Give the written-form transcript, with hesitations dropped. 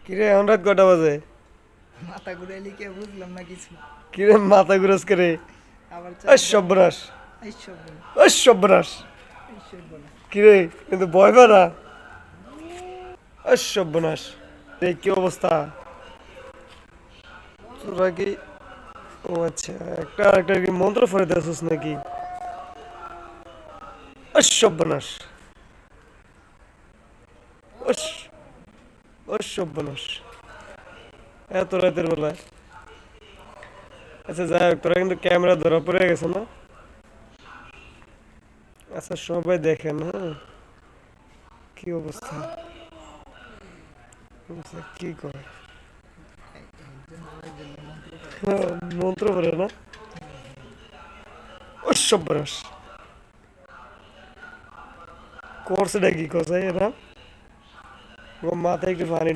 কিরে এখন রাত কটা বাজে? মাথা ঘুরাইলি কে বুঝলাম না কিছু। কিরে মাথা ঘুরাস করে? আবার সর্বনাশ, এইসব বলে সর্বনাশ। এইসব বলে কিরে কিন্তু ভয় পা না? সর্বনাশ। এই কি অবস্থা? তোরা কি, ও আচ্ছা, একটা কি মন্ত্র পড়ে দিয়েছিস নাকি? সর্বনাশ, সর্বনাশ। এত রাতের বেলায়। আচ্ছা যাই হোক, তোরা কিন্তু ক্যামেরা ধরা পড়ে গেছে না? আচ্ছা সবাই দেখেন, হ্যাঁ কি অবস্থা। আচ্ছা, কি করে? হ্যাঁ, মন্ত্র পড়ে না? সর্বনাশ। করছে নাকি কোথায় এরা? ও মাথায় একটু পানি